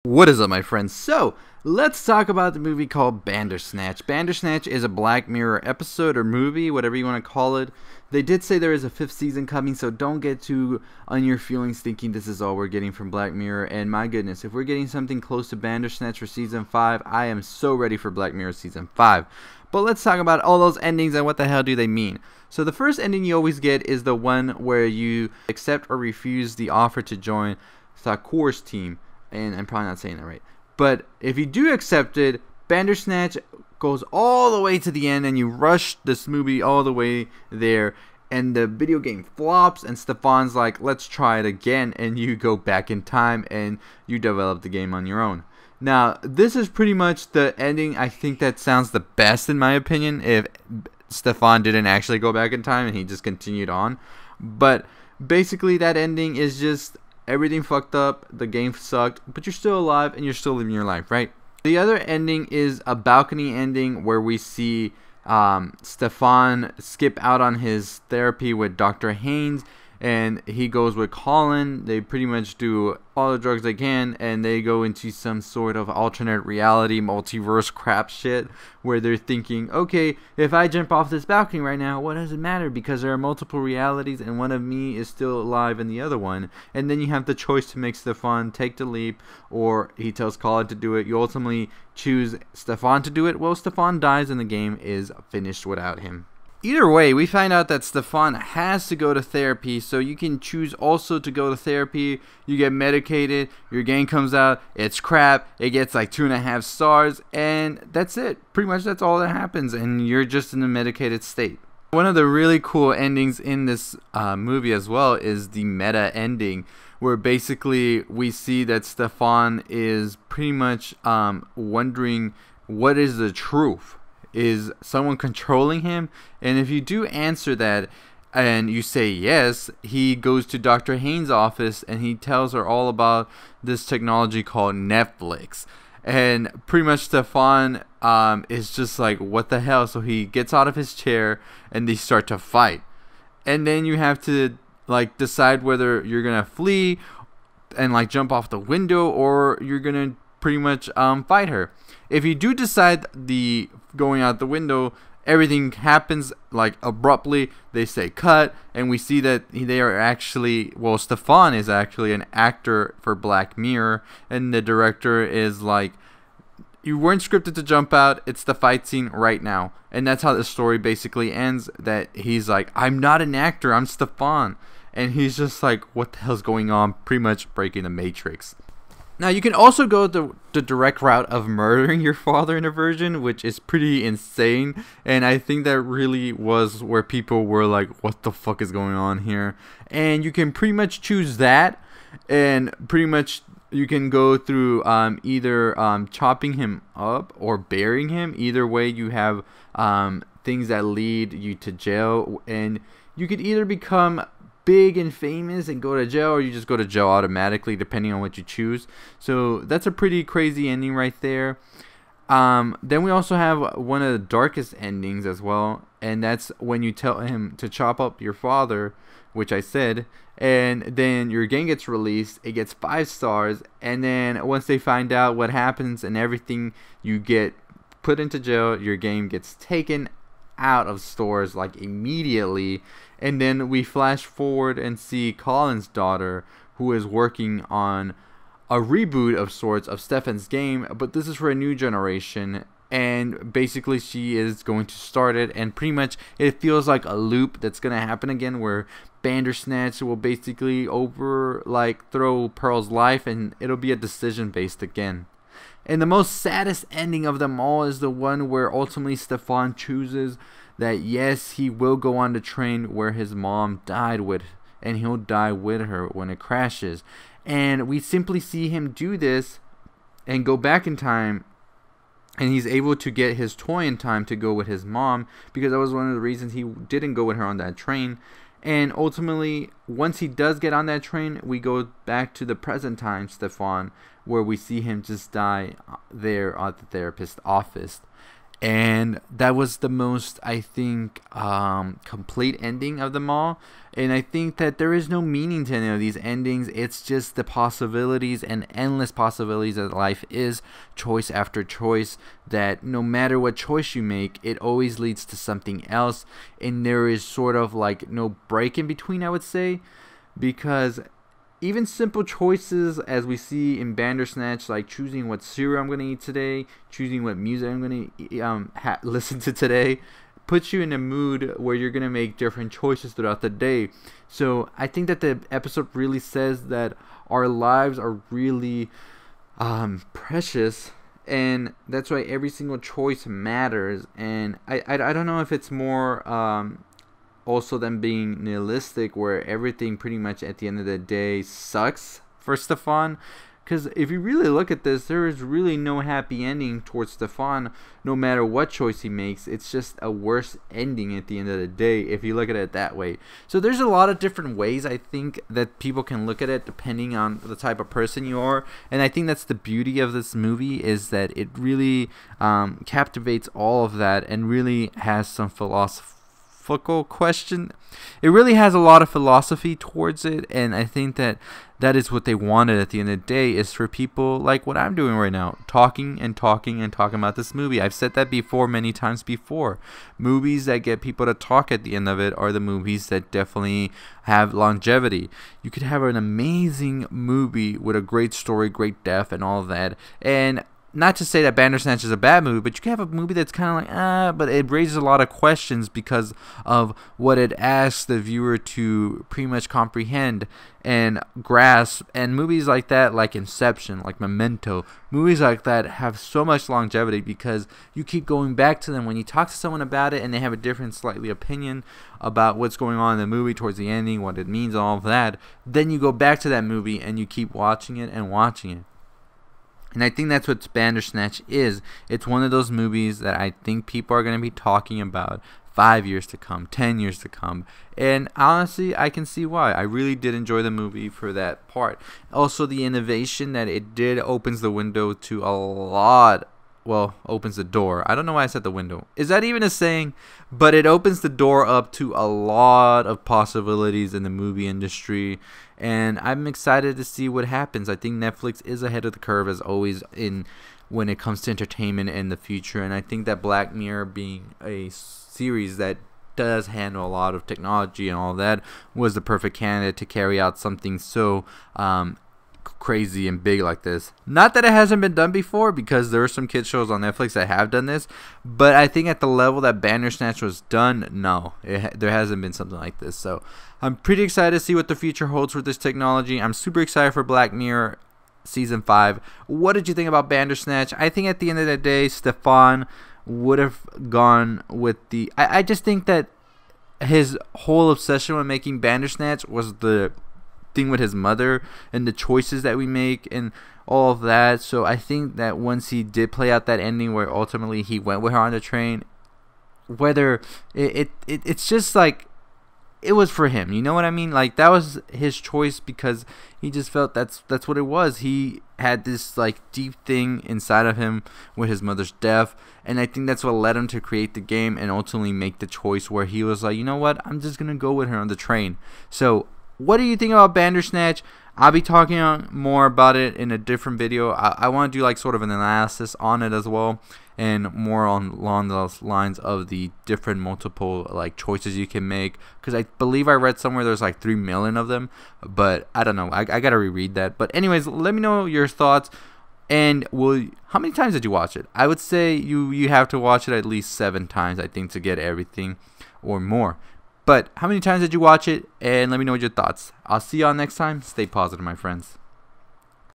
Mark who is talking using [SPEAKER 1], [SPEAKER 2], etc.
[SPEAKER 1] What is up, my friends? So, let's talk about the movie called Bandersnatch. Bandersnatch is a Black Mirror episode or movie, whatever you want to call it. They did say there is a 5th season coming, so don't get too on your feelings thinking this is all we're getting from Black Mirror. And my goodness, if we're getting something close to Bandersnatch for season 5, I am so ready for Black Mirror season 5. But let's talk about all those endings and what the hell do they mean. So the first ending you always get is the one where you accept or refuse the offer to join Thakur's team. And I'm probably not saying that right. But if you do accept it, Bandersnatch goes all the way to the end and you rush this movie all the way there. And the video game flops and Stefan's like, let's try it again. And you go back in time and you develop the game on your own. Now, this is pretty much the ending I think that sounds the best in my opinion. If Stefan didn't actually go back in time and he just continued on. But basically that ending is just everything fucked up, the game sucked, but you're still alive and you're still living your life, right? The other ending is a balcony ending where we see Stefan skip out on his therapy with Dr. Haynes, and he goes with Colin. They pretty much do all the drugs they can, and they go into some sort of alternate reality, multiverse crap shit, where they're thinking, okay, if I jump off this balcony right now, what does it matter? Because there are multiple realities, and one of me is still alive in the other one. And then you have the choice to make Stefan take the leap, or he tells Colin to do it. You ultimately choose Stefan to do it. Well, Stefan dies, and the game is finished without him. Either way, we find out that Stefan has to go to therapy, so you can choose also to go to therapy. You get medicated, your game comes out, it's crap, it gets like 2.5 stars, and that's it. Pretty much that's all that happens, and you're just in a medicated state. One of the really cool endings in this movie as well is the meta ending, where basically we see that Stefan is pretty much wondering what is the truth. Is someone controlling him? And if you do answer that and you say yes, he goes to Dr. Haynes' office and he tells her all about this technology called Netflix. And pretty much Stefan is just like, what the hell? So he gets out of his chair and they start to fight. And then you have to like decide whether you're gonna flee and like jump off the window, or you're gonna pretty much fight her. If you do decide the going out the window, everything happens like abruptly. They say cut, and we see that they are actually, well, Stefan is actually an actor for Black Mirror, and the director is like, you weren't scripted to jump out, it's the fight scene right now. And that's how the story basically ends, that he's like, I'm not an actor, I'm Stefan. And he's just like, what the hell's going on? Pretty much breaking the Matrix. Now, you can also go the direct route of murdering your father in a version, which is pretty insane. And I think that really was where people were like, what the fuck is going on here? And you can pretty much choose that. And pretty much you can go through either chopping him up or burying him. Either way, you have things that lead you to jail. And you could either become big and famous and go to jail, or you just go to jail automatically depending on what you choose. So that's a pretty crazy ending right there. Then we also have one of the darkest endings as well, and that's when you tell him to chop up your father, which I said, and then your game gets released. It gets 5 stars, and then once they find out what happens and everything, you get put into jail. Your game gets taken out of stores like immediately. And then we flash forward and see Colin's daughter, who is working on a reboot of sorts of Stefan's game, but this is for a new generation. And basically she is going to start it, and pretty much it feels like a loop that's going to happen again, where Bandersnatch will basically throw Pearl's life, and it'll be a decision based again. And the most saddest ending of them all is the one where ultimately Stefan chooses that yes, he will go on the train where his mom died with, and he'll die with her when it crashes. And we simply see him do this and go back in time, and he's able to get his toy in time to go with his mom, because that was one of the reasons he didn't go with her on that train. And ultimately, once he does get on that train, we go back to the present time Stefan, where we see him just die there at the therapist's office. and that was the most, I think, complete ending of them all. And I think that there is no meaning to any of these endings. It's just the possibilities and endless possibilities that life is, choice after choice, that no matter what choice you make, it always leads to something else, and there is sort of like no break in between, I would say, because even simple choices, as we see in Bandersnatch, like choosing what cereal I'm going to eat today, choosing what music I'm going to listen to today, puts you in a mood where you're going to make different choices throughout the day. So I think that the episode really says that our lives are really precious, and that's why every single choice matters. And I don't know if it's more also them being nihilistic, where everything pretty much at the end of the day sucks for Stefan. Because if you really look at this, there is really no happy ending towards Stefan, no matter what choice he makes. It's just a worse ending at the end of the day, if you look at it that way. So there's a lot of different ways, I think, that people can look at it depending on the type of person you are. And I think that's the beauty of this movie, is that it really captivates all of that and really has some philosophical question. It really has a lot of philosophy towards it, and I think that that is what they wanted at the end of the day, is for people like what I'm doing right now, talking and talking and talking about this movie. I've said that before, many times before. Movies that get people to talk at the end of it are the movies that definitely have longevity. You could have an amazing movie with a great story, great depth, and all of that, and not to say that Bandersnatch is a bad movie, but you can have a movie that's kind of like, but it raises a lot of questions because of what it asks the viewer to pretty much comprehend and grasp. And movies like that, like Inception, like Memento, movies like that have so much longevity because you keep going back to them. When you talk to someone about it and they have a different slightly opinion about what's going on in the movie towards the ending, what it means, all of that, then you go back to that movie and you keep watching it and watching it. And I think that's what Bandersnatch is. It's one of those movies that I think people are going to be talking about 5 years to come, 10 years to come. And honestly, I can see why. I really did enjoy the movie for that part. Also, the innovation that it did opens the window to a lot. Well, opens the door. I don't know why I said the window. Is that even a saying? But it opens the door up to a lot of possibilities in the movie industry. And I'm excited to see what happens. I think Netflix is ahead of the curve, as always, when it comes to entertainment in the future. And I think that Black Mirror, being a series that does handle a lot of technology and all that, was the perfect candidate to carry out something so crazy and big like this. Not that it hasn't been done before, because there are some kids shows on Netflix that have done this, but I think at the level that Bandersnatch was done, no, there hasn't been something like this. So I'm pretty excited to see what the future holds for this technology. I'm super excited for Black Mirror season 5. What did you think about Bandersnatch? I think at the end of the day, Stefan would have gone with the I just think that his whole obsession with making Bandersnatch was the thing with his mother and the choices that we make and all of that. So I think that once he did play out that ending where ultimately he went with her on the train, whether it's just like it was for him, you know what I mean? Like, that was his choice because he just felt that's what it was. He had this like deep thing inside of him with his mother's death, and I think that's what led him to create the game and ultimately make the choice where he was like, you know what, I'm just gonna go with her on the train. So what do you think about Bandersnatch? I'll be talking more about it in a different video. I want to do like sort of an analysis on it as well, and more along those lines of the different multiple like choices you can make, because I believe I read somewhere there's like 3 million of them, but I don't know. I gotta reread that. But anyways, let me know your thoughts. And how many times did you watch it? I would say you have to watch it at least 7 times, I think, to get everything, or more. But how many times did you watch it? And let me know your thoughts. I'll see y'all next time. Stay positive, my friends.